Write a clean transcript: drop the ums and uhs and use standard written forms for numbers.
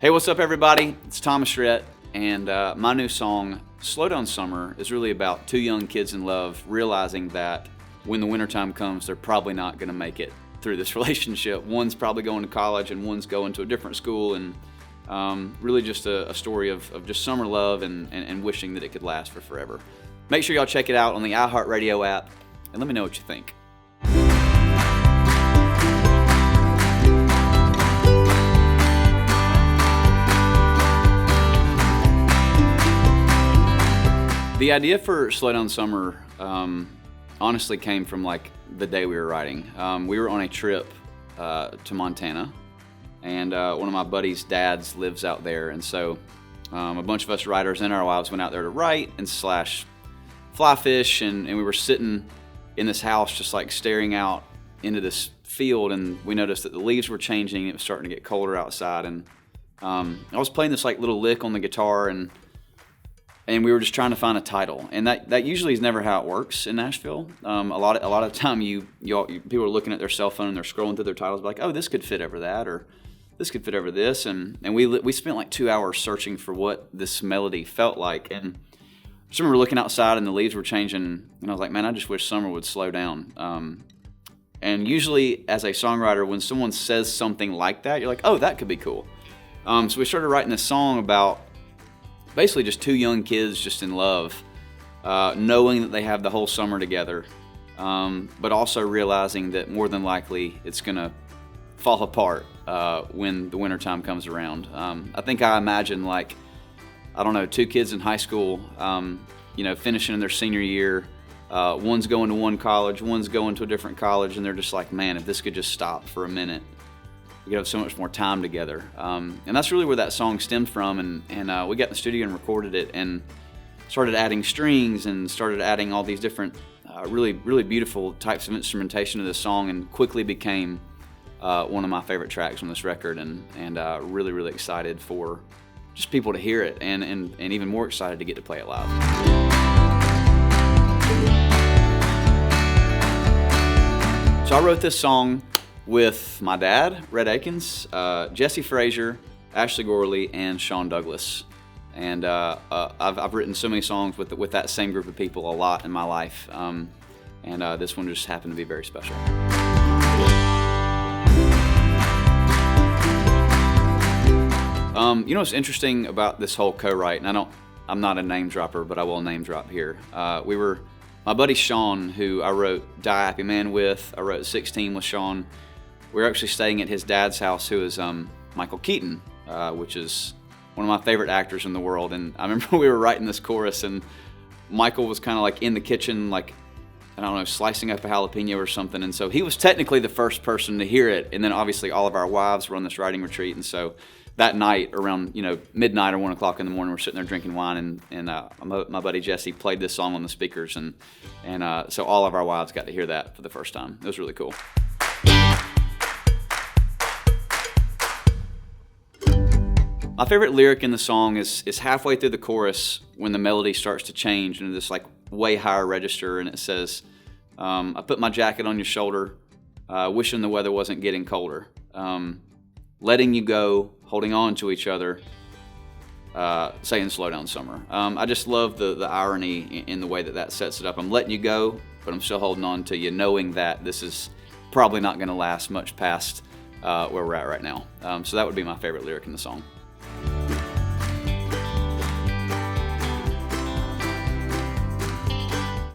Hey, what's up, everybody? It's Thomas Rhett, and my new song, Slow Down Summer, is really about two young kids in love realizing that when the wintertime comes, they're probably not going to make it through this relationship. One's probably going to college, and one's going to a different school, and really just a story of just summer love and wishing that it could last for forever. Make sure y'all check it out on the iHeartRadio app, and let me know what you think. The idea for Slow Down Summer honestly came from like the day we were writing. We were on a trip to Montana, and one of my buddy's dads lives out there, and so a bunch of us writers and our wives went out there to write and slash fly fish, and we were sitting in this house just like staring out into this field, and we noticed that the leaves were changing. It was starting to get colder outside, and I was playing this like little lick on the guitar, and we were just trying to find a title, and that usually is never how it works in Nashville. A lot of the time, people are looking at their cell phone and they're scrolling through their titles, like, oh, this could fit over that, or this could fit over this, and we spent like 2 hours searching for what this melody felt like, and I just remember looking outside and the leaves were changing, and I was like, man, I just wish summer would slow down. And usually, as a songwriter, when someone says something like that, you're like, oh, that could be cool. So we started writing this song about basically just two young kids just in love, knowing that they have the whole summer together, but also realizing that more than likely it's going to fall apart when the wintertime comes around. I think I imagine like, I don't know, two kids in high school, finishing their senior year. One's going to one college, one's going to a different college, and they're just like, man, if this could just stop for a minute, we could have so much more time together. And that's really where that song stemmed from. And we got in the studio and recorded it and started adding strings and started adding all these different really, really beautiful types of instrumentation to this song, and quickly became one of my favorite tracks on this record, and really, really excited for just people to hear it, and even more excited to get to play it live. So I wrote this song with my dad, Rhett Akins, Jesse Frazier, Ashley Gorley, and Sean Douglas. And I've written so many songs with that same group of people a lot in my life, and this one just happened to be very special. What's interesting about this whole co-write, and I'm not a name dropper, but I will name drop here. My buddy Sean, who I wrote Die Happy Man with, I wrote 16 with Sean. We were actually staying at his dad's house, who is Michael Keaton, which is one of my favorite actors in the world. And I remember we were writing this chorus, and Michael was kind of like in the kitchen, like, I don't know, slicing up a jalapeno or something. And so he was technically the first person to hear it. And then obviously all of our wives were on this writing retreat. And so that night around, midnight or 1 o'clock in the morning, we're sitting there drinking wine, and my buddy Jesse played this song on the speakers. And so all of our wives got to hear that for the first time. It was really cool. My favorite lyric in the song is halfway through the chorus when the melody starts to change into this like way higher register, and it says, I put my jacket on your shoulder, wishing the weather wasn't getting colder, letting you go, holding on to each other, saying slow down summer. I just love the irony in the way that sets it up. I'm letting you go, but I'm still holding on to you, knowing that this is probably not going to last much past where we're at right now. So that would be my favorite lyric in the song.